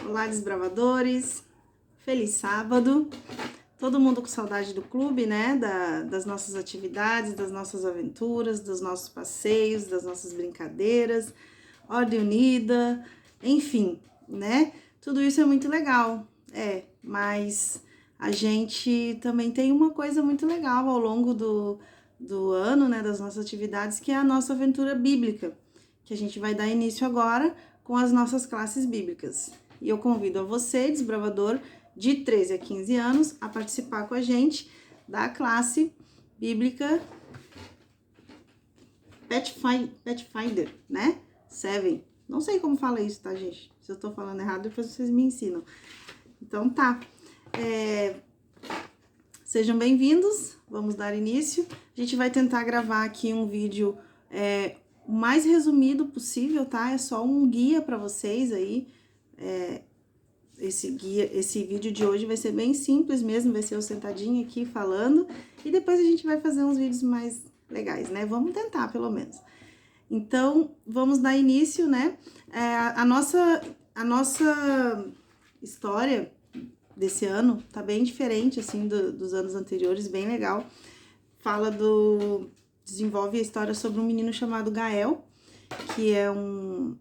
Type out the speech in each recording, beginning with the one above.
Olá, desbravadores! Feliz sábado! Todo mundo com saudade do clube, né? Das nossas atividades, das nossas aventuras, dos nossos passeios, das nossas brincadeiras, Ordem Unida, enfim, né? Tudo isso é muito legal, mas a gente também tem uma coisa muito legal ao longo do ano, né? Das nossas atividades, que é a nossa aventura bíblica, que a gente vai dar início agora com as nossas classes bíblicas. E eu convido a você, desbravador, de 13 a 15 anos, a participar com a gente da classe bíblica Pathfinder, né? 7. Não sei como fala isso, tá, gente? Se eu tô falando errado, depois vocês me ensinam. Então, tá. Sejam bem-vindos, vamos dar início. A gente vai tentar gravar aqui um vídeo o mais resumido possível, tá? É só um guia para vocês aí. Esse vídeo de hoje vai ser bem simples mesmo, vai ser eu sentadinha aqui falando, e depois a gente vai fazer uns vídeos mais legais, né? Vamos tentar, pelo menos. Então, vamos dar início, né? A nossa história desse ano tá bem diferente, assim, dos anos anteriores, bem legal. Desenvolve a história sobre um menino chamado Gael, que é um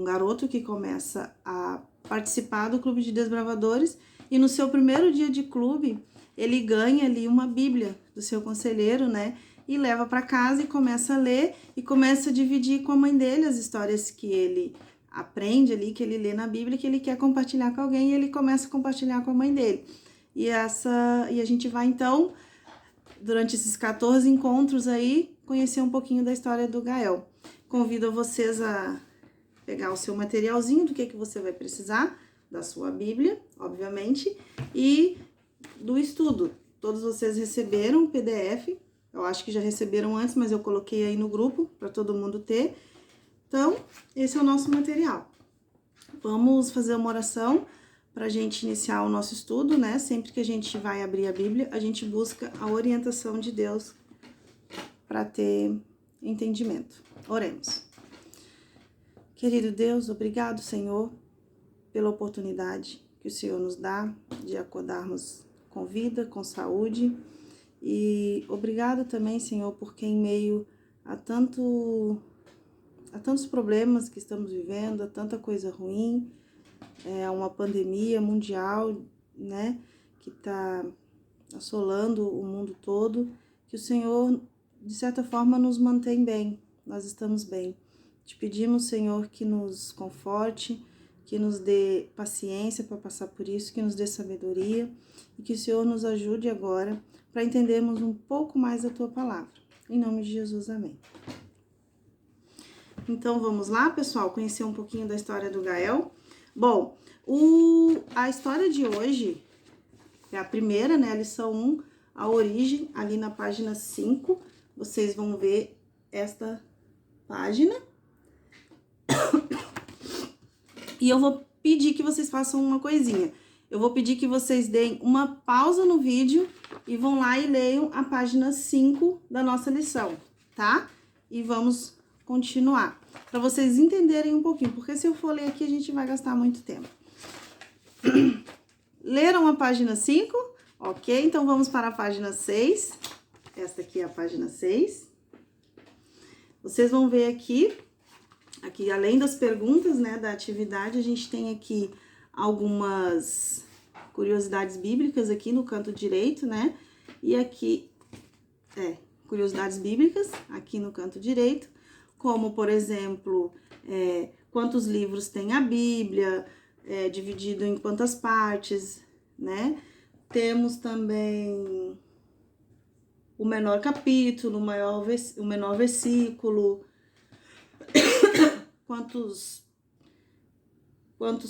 garoto que começa a participar do clube de desbravadores, e no seu primeiro dia de clube, ele ganha ali uma bíblia do seu conselheiro, né? E leva para casa e começa a ler e começa a dividir com a mãe dele as histórias que ele aprende ali, que ele lê na Bíblia, que ele quer compartilhar com alguém, e ele começa a compartilhar com a mãe dele. E a gente vai, então, durante esses 14 encontros aí, conhecer um pouquinho da história do Gael. Convido vocês a pegar o seu materialzinho do que você vai precisar, da sua Bíblia, obviamente, e do estudo. Todos vocês receberam o PDF, eu acho que já receberam antes, mas eu coloquei aí no grupo para todo mundo ter. Então, esse é o nosso material. Vamos fazer uma oração para a gente iniciar o nosso estudo, né? Sempre que a gente vai abrir a Bíblia, a gente busca a orientação de Deus para ter entendimento. Oremos. Querido Deus, obrigado, Senhor, pela oportunidade que o Senhor nos dá de acordarmos com vida, com saúde. E obrigado também, Senhor, porque em meio a tantos problemas que estamos vivendo, a tanta coisa ruim, uma pandemia mundial, né, que está assolando o mundo todo, que o Senhor, de certa forma, nos mantém bem, nós estamos bem. Te pedimos, Senhor, que nos conforte, que nos dê paciência para passar por isso, que nos dê sabedoria e que o Senhor nos ajude agora para entendermos um pouco mais a Tua palavra. Em nome de Jesus, amém. Então, vamos lá, pessoal, conhecer um pouquinho da história do Gael. Bom, a história de hoje é a primeira, né, a lição 1, a origem, ali na página 5. Vocês vão ver esta página. E eu vou pedir que vocês façam uma coisinha. Eu vou pedir que vocês deem uma pausa no vídeo e vão lá e leiam a página 5 da nossa lição, tá? E vamos continuar, para vocês entenderem um pouquinho, porque se eu for ler aqui, a gente vai gastar muito tempo. Leram a página 5? Ok, então vamos para a página 6. Esta aqui é a página 6. Vocês vão ver aqui, além das perguntas, né, da atividade, a gente tem aqui algumas curiosidades bíblicas aqui no canto direito, né? E aqui, curiosidades bíblicas aqui no canto direito, como, por exemplo, quantos livros tem a Bíblia, dividido em quantas partes, né? Temos também o menor capítulo, o menor versículo, quantos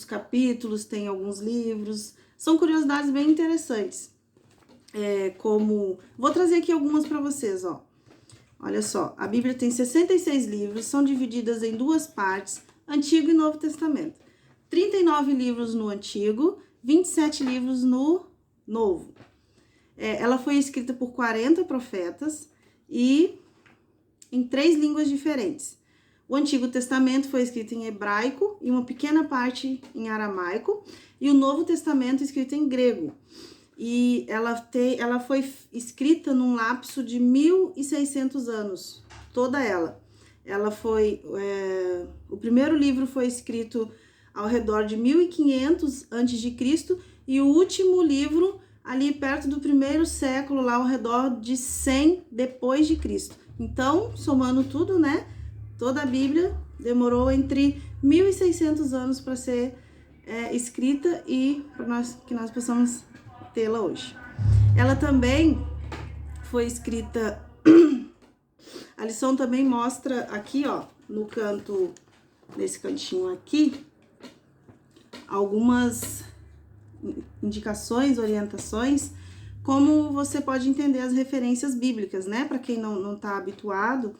capítulos tem alguns livros. São curiosidades bem interessantes. Vou trazer aqui algumas para vocês, ó. Olha só, a Bíblia tem 66 livros, são divididas em duas partes, Antigo e Novo Testamento. 39 livros no Antigo, 27 livros no Novo. Ela foi escrita por 40 profetas e em 3 línguas diferentes. O Antigo Testamento foi escrito em hebraico e uma pequena parte em aramaico, e o Novo Testamento escrito em grego. E ela foi escrita num lapso de 1.600 anos, toda ela. O primeiro livro foi escrito ao redor de 1500 a.C. e o último livro ali perto do primeiro século, lá ao redor de 100 depois de Cristo. Então, somando tudo, né? Toda a Bíblia demorou entre 1.600 anos para ser escrita e para que nós possamos tê-la hoje. Ela também foi escrita... A lição também mostra aqui, ó, no canto, nesse cantinho aqui, algumas indicações, orientações, como você pode entender as referências bíblicas, né? Para quem não está habituado,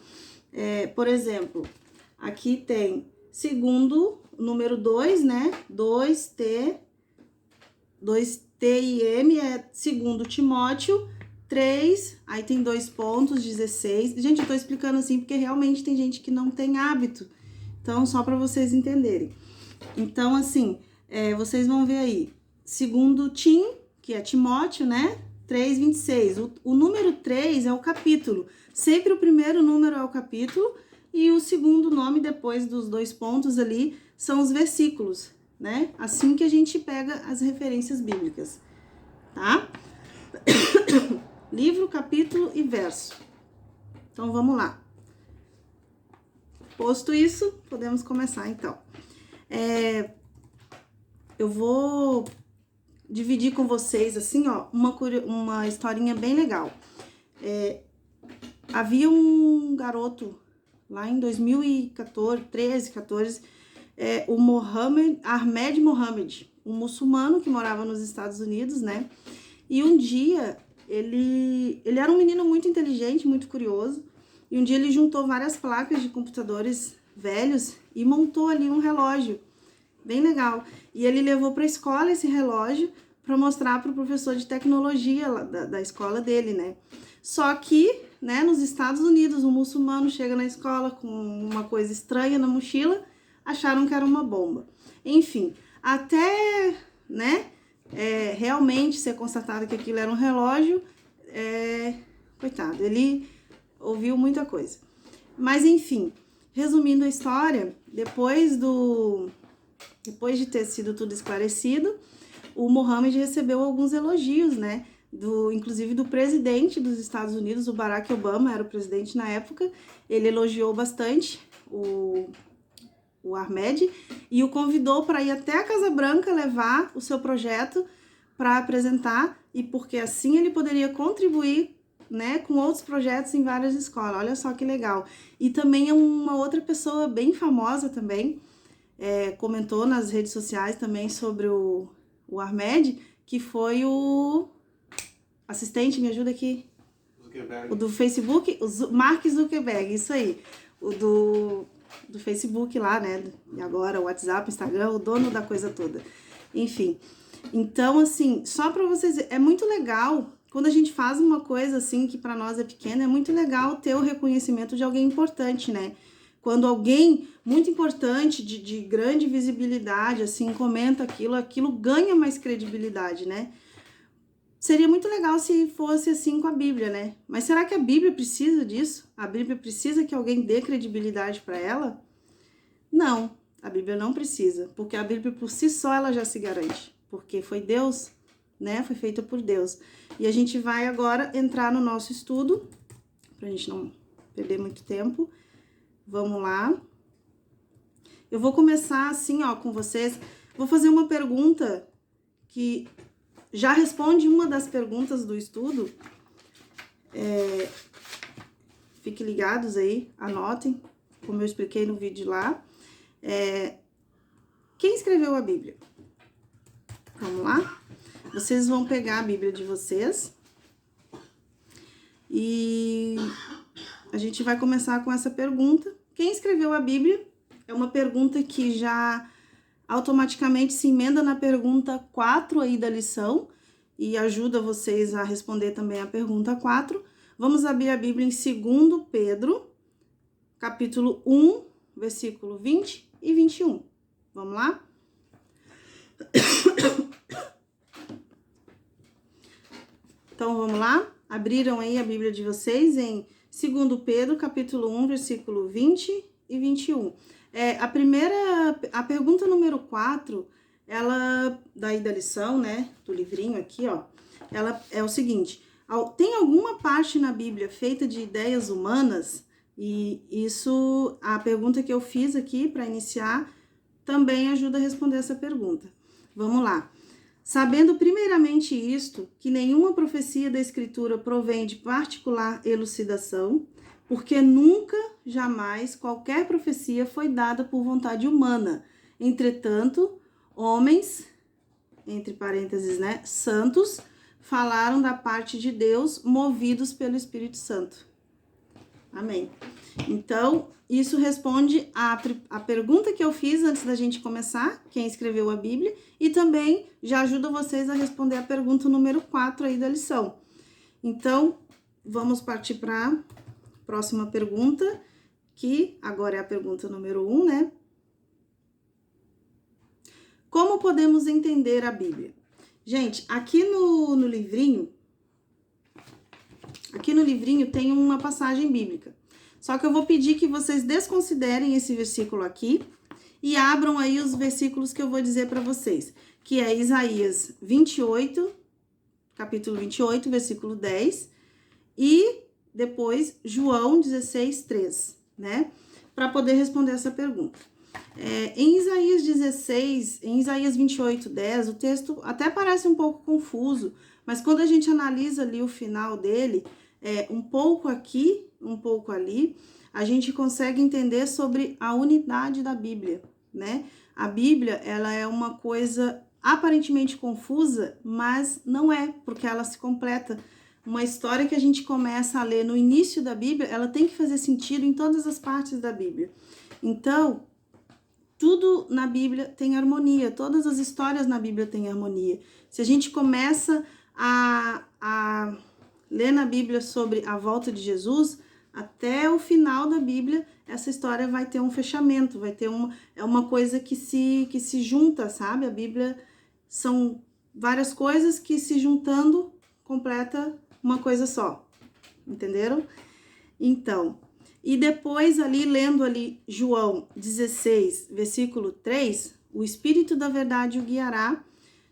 por exemplo, aqui tem segundo, número 2, né? 2T e M é segundo Timóteo 3, aí tem 2 pontos, 16. Gente, eu tô explicando assim porque realmente tem gente que não tem hábito. Então, só para vocês entenderem. Então, assim, vocês vão ver aí, segundo Tim, que é Timóteo, né? 3:26. O número 3 é o capítulo. Sempre o primeiro número é o capítulo e o segundo nome depois dos 2 pontos ali são os versículos, né? Assim que a gente pega as referências bíblicas, tá? Livro, capítulo e verso. Então, vamos lá. Posto isso, podemos começar, então. Eu vou dividir com vocês, assim, ó, uma historinha bem legal. Havia um garoto, lá em 2014, o Ahmed Mohamed, um muçulmano que morava nos Estados Unidos, né? E um dia, ele era um menino muito inteligente, muito curioso, e um dia ele juntou várias placas de computadores velhos e montou ali um relógio bem legal. E ele levou para a escola esse relógio para mostrar para o professor de tecnologia da escola dele, né? Só que, né, nos Estados Unidos, um muçulmano chega na escola com uma coisa estranha na mochila, acharam que era uma bomba. Enfim, até, né, realmente ser constatado que aquilo era um relógio, coitado, ele ouviu muita coisa. Mas, enfim, resumindo a história, depois de ter sido tudo esclarecido, o Mohamed recebeu alguns elogios, né? Inclusive do presidente dos Estados Unidos, o Barack Obama, era o presidente na época. Ele elogiou bastante o Ahmed e o convidou para ir até a Casa Branca levar o seu projeto para apresentar, e porque assim ele poderia contribuir, né, com outros projetos em várias escolas. Olha só que legal. E também uma outra pessoa bem famosa também, comentou nas redes sociais também sobre o Ahmed, que foi o assistente, me ajuda aqui, Zuckerberg. O do Facebook, o Mark Zuckerberg, isso aí, o do Facebook lá, né, e agora o WhatsApp, Instagram, o dono da coisa toda, enfim. Então, assim, só para vocês, é muito legal, quando a gente faz uma coisa assim, que para nós é pequena, é muito legal ter o reconhecimento de alguém importante, né? Quando alguém muito importante, de grande visibilidade, assim, comenta aquilo ganha mais credibilidade, né? Seria muito legal se fosse assim com a Bíblia, né? Mas será que a Bíblia precisa disso? A Bíblia precisa que alguém dê credibilidade para ela? Não, a Bíblia não precisa, porque a Bíblia por si só ela já se garante, porque foi Deus, né? Foi feita por Deus. E a gente vai agora entrar no nosso estudo, pra gente não perder muito tempo. Vamos lá. Eu vou começar assim, ó, com vocês. Vou fazer uma pergunta que já responde uma das perguntas do estudo. Fiquem ligados aí, anotem, como eu expliquei no vídeo lá. Quem escreveu a Bíblia? Vamos lá? Vocês vão pegar a Bíblia de vocês e a gente vai começar com essa pergunta. Quem escreveu a Bíblia? É uma pergunta que já automaticamente se emenda na pergunta 4 aí da lição e ajuda vocês a responder também a pergunta 4. Vamos abrir a Bíblia em 2 Pedro, capítulo 1, versículo 20 e 21. Vamos lá? Então, vamos lá? Abriram aí a Bíblia de vocês em 2 Pedro, capítulo 1, versículo 20 e 21. A pergunta número 4, ela, daí da lição, né, do livrinho aqui, ó, ela é o seguinte: tem alguma parte na Bíblia feita de ideias humanas? E isso, a pergunta que eu fiz aqui para iniciar, também ajuda a responder essa pergunta. Vamos lá. Sabendo primeiramente isto, que nenhuma profecia da Escritura provém de particular elucidação, porque nunca, jamais, qualquer profecia foi dada por vontade humana. Entretanto, homens, entre parênteses, né, santos, falaram da parte de Deus, movidos pelo Espírito Santo. Amém. Então, isso responde a pergunta que eu fiz antes da gente começar, quem escreveu a Bíblia, e também já ajuda vocês a responder a pergunta número 4 aí da lição. Então, vamos partir para a próxima pergunta, que agora é a pergunta número 1, né? Como podemos entender a Bíblia? Gente, aqui no livrinho tem uma passagem bíblica. Só que eu vou pedir que vocês desconsiderem esse versículo aqui e abram aí os versículos que eu vou dizer para vocês, que é Isaías 28, capítulo 28, versículo 10, e depois João 16, 3, né? Para poder responder essa pergunta. Em Isaías 28, 10, o texto até parece um pouco confuso, mas quando a gente analisa ali o final dele, um pouco aqui, um pouco ali, a gente consegue entender sobre a unidade da Bíblia, né? A Bíblia, ela é uma coisa aparentemente confusa, mas não é, porque ela se completa. Uma história que a gente começa a ler no início da Bíblia, ela tem que fazer sentido em todas as partes da Bíblia. Então, tudo na Bíblia tem harmonia, todas as histórias na Bíblia têm harmonia. Se a gente começa a ler na Bíblia sobre a volta de Jesus, até o final da Bíblia, essa história vai ter um fechamento, vai ter uma coisa que se junta, sabe? A Bíblia são várias coisas que se juntando completa uma coisa só, entenderam? Então, e depois ali, lendo ali João 16, versículo 3, o Espírito da verdade o guiará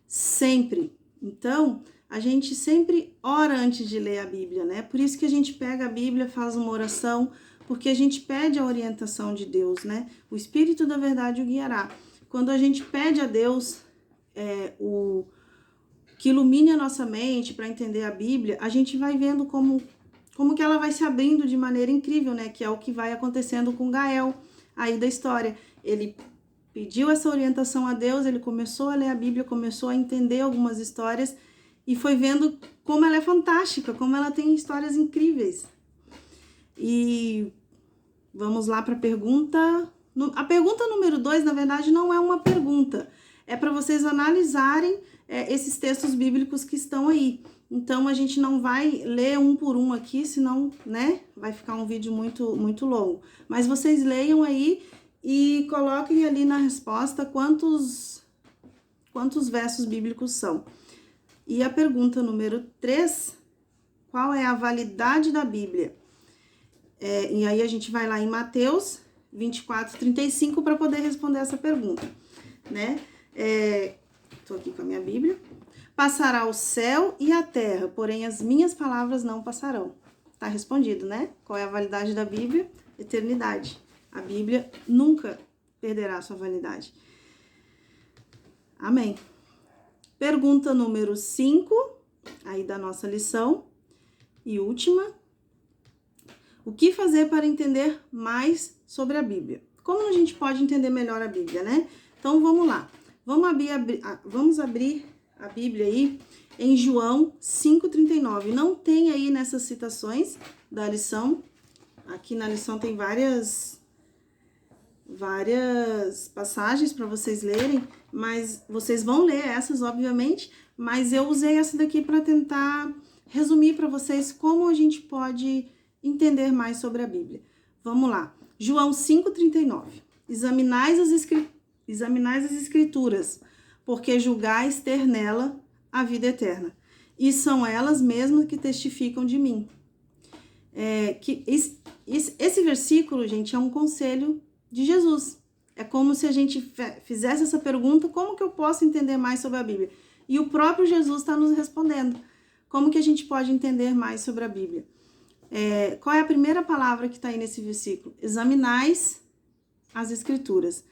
sempre. Então, a gente sempre ora antes de ler a Bíblia, né? Por isso que a gente pega a Bíblia, faz uma oração, porque a gente pede a orientação de Deus, né? O Espírito da verdade o guiará. Quando a gente pede a Deus que ilumine a nossa mente para entender a Bíblia, a gente vai vendo como que ela vai se abrindo de maneira incrível, né? Que é o que vai acontecendo com Gael aí da história. Ele pediu essa orientação a Deus, ele começou a ler a Bíblia, começou a entender algumas histórias e foi vendo como ela é fantástica, como ela tem histórias incríveis. E vamos lá para a pergunta. A pergunta número 2, na verdade, não é uma pergunta. É para vocês analisarem esses textos bíblicos que estão aí. Então, a gente não vai ler um por um aqui, senão, né, vai ficar um vídeo muito, muito longo. Mas vocês leiam aí e coloquem ali na resposta quantos versos bíblicos são. E a pergunta número 3, qual é a validade da Bíblia? E aí a gente vai lá em Mateus 24, 35 para poder responder essa pergunta, né? Tô aqui com a minha Bíblia. Passará o céu e a terra, porém as minhas palavras não passarão. Tá respondido, né? Qual é a validade da Bíblia? Eternidade. A Bíblia nunca perderá sua validade. Amém. Pergunta número 5, aí da nossa lição, e última. O que fazer para entender mais sobre a Bíblia? Como a gente pode entender melhor a Bíblia, né? Então, vamos lá. Vamos abrir a Bíblia aí em João 5,39. Não tem aí nessas citações da lição. Aqui na lição tem várias passagens para vocês lerem, mas vocês vão ler essas, obviamente, mas eu usei essa daqui para tentar resumir para vocês como a gente pode entender mais sobre a Bíblia. Vamos lá. João 5,39. Examinais as escrituras, porque julgais ter nela a vida eterna. E são elas mesmas que testificam de mim. Esse versículo, gente, é um conselho de Jesus. É como se a gente fizesse essa pergunta: como que eu posso entender mais sobre a Bíblia? E o próprio Jesus está nos respondendo. Como que a gente pode entender mais sobre a Bíblia? Qual é a primeira palavra que está aí nesse versículo? Examinais as escrituras.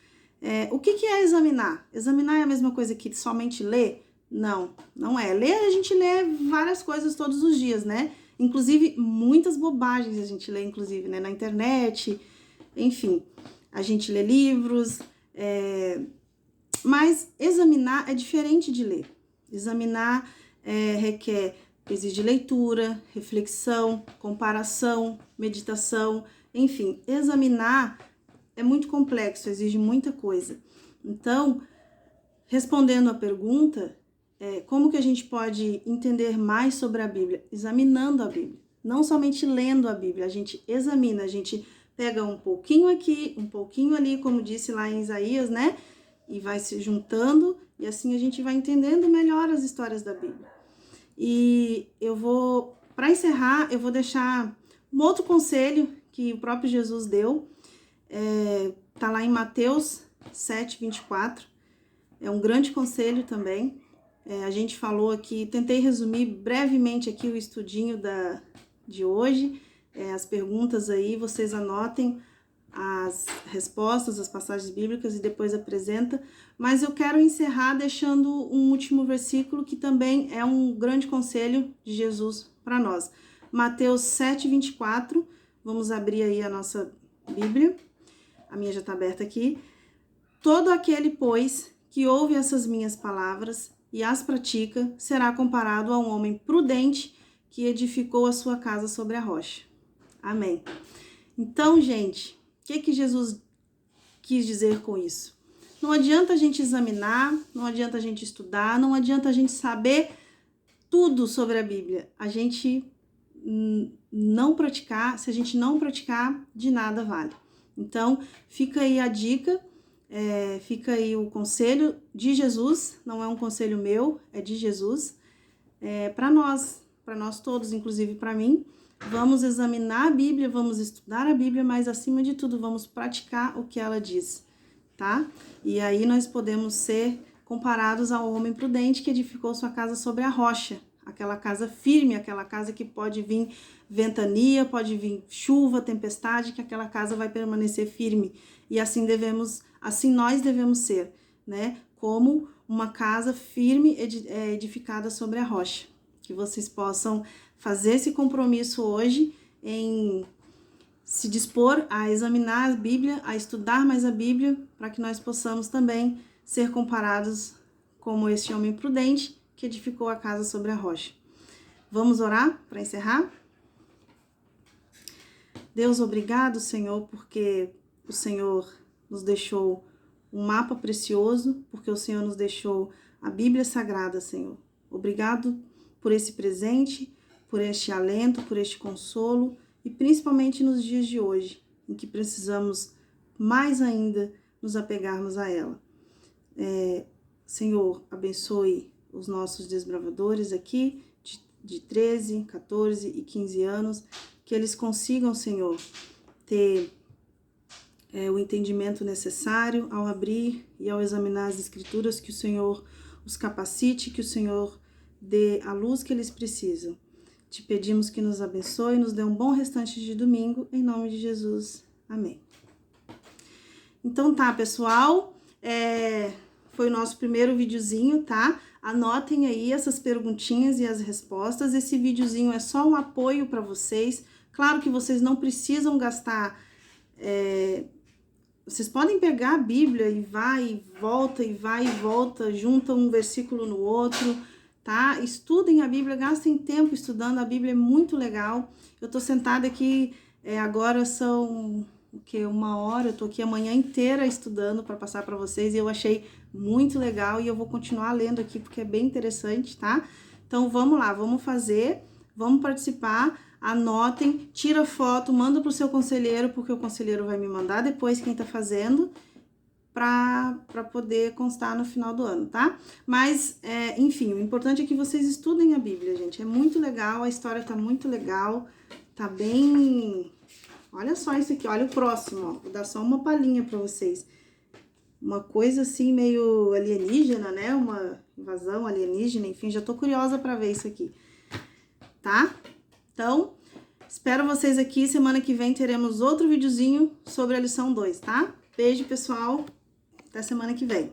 O que é examinar? Examinar é a mesma coisa que somente ler? Não, não é. Ler, a gente lê várias coisas todos os dias, né? Inclusive, muitas bobagens a gente lê, inclusive, né? Na internet, enfim. A gente lê livros, mas examinar é diferente de ler. Examinar exige leitura, reflexão, comparação, meditação, enfim. Examinar é muito complexo, exige muita coisa. Então, respondendo à pergunta, como que a gente pode entender mais sobre a Bíblia? Examinando a Bíblia. Não somente lendo a Bíblia, a gente examina, a gente pega um pouquinho aqui, um pouquinho ali, como disse lá em Isaías, né? E vai se juntando, e assim a gente vai entendendo melhor as histórias da Bíblia. E para encerrar, eu vou deixar um outro conselho que o próprio Jesus deu. Tá lá em Mateus 7:24. É um grande conselho também. A gente falou aqui, tentei resumir brevemente aqui o estudinho de hoje. As perguntas aí, vocês anotem as respostas, as passagens bíblicas e depois apresenta. Mas eu quero encerrar deixando um último versículo que também é um grande conselho de Jesus para nós. Mateus 7:24. Vamos abrir aí a nossa Bíblia. A minha já está aberta aqui. Todo aquele, pois, que ouve essas minhas palavras e as pratica, será comparado a um homem prudente que edificou a sua casa sobre a rocha. Amém. Então, gente, o que Jesus quis dizer com isso? Não adianta a gente examinar, não adianta a gente estudar, não adianta a gente saber tudo sobre a Bíblia. A gente não praticar, se a gente não praticar, de nada vale. Então, fica aí a dica. Fica aí o conselho de Jesus, não é um conselho meu, é de Jesus, para nós todos, inclusive para mim. Vamos examinar a Bíblia, vamos estudar a Bíblia, mas acima de tudo vamos praticar o que ela diz, tá? E aí nós podemos ser comparados ao homem prudente que edificou sua casa sobre a rocha, aquela casa firme, aquela casa que pode vir ventania, pode vir chuva, tempestade, que aquela casa vai permanecer firme. E assim nós devemos ser, né? Como uma casa firme edificada sobre a rocha. Que vocês possam fazer esse compromisso hoje em se dispor a examinar a Bíblia, a estudar mais a Bíblia, para que nós possamos também ser comparados como este homem prudente que edificou a casa sobre a rocha. Vamos orar para encerrar? Deus, obrigado, Senhor, porque o Senhor nos deixou um mapa precioso, porque o Senhor nos deixou a Bíblia Sagrada, Senhor. Obrigado por esse presente, por este alento, por este consolo e principalmente nos dias de hoje, em que precisamos mais ainda nos apegarmos a ela. Senhor, abençoe os nossos desbravadores aqui de 13, 14 e 15 anos, que eles consigam, Senhor, ter o entendimento necessário ao abrir e ao examinar as Escrituras, que o Senhor os capacite, que o Senhor dê a luz que eles precisam. Te pedimos que nos abençoe, nos dê um bom restante de domingo, em nome de Jesus. Amém. Então tá, pessoal, foi o nosso primeiro videozinho, tá? Anotem aí essas perguntinhas e as respostas. Esse videozinho é só um apoio para vocês. Claro que vocês não precisam gastar... Vocês podem pegar a Bíblia e vai e volta, junta um versículo no outro, tá? Estudem a Bíblia, gastem tempo estudando, a Bíblia é muito legal. Eu tô sentada aqui, agora são... uma hora, eu tô aqui a manhã inteira estudando para passar para vocês e eu achei muito legal e eu vou continuar lendo aqui porque é bem interessante, tá? Então vamos lá, vamos fazer, vamos participar. anotem, tira foto, manda pro seu conselheiro, porque o conselheiro vai me mandar depois quem tá fazendo, para poder constar no final do ano, tá? Mas, enfim, o importante é que vocês estudem a Bíblia, gente. É muito legal, a história tá muito legal, tá bem... Olha só isso aqui, olha o próximo, ó. Vou dar só uma palhinha para vocês. Uma coisa assim meio alienígena, né? Uma invasão alienígena, enfim, já tô curiosa para ver isso aqui, tá? Então, espero vocês aqui. Semana que vem teremos outro videozinho sobre a lição 2, tá? Beijo, pessoal. Até semana que vem.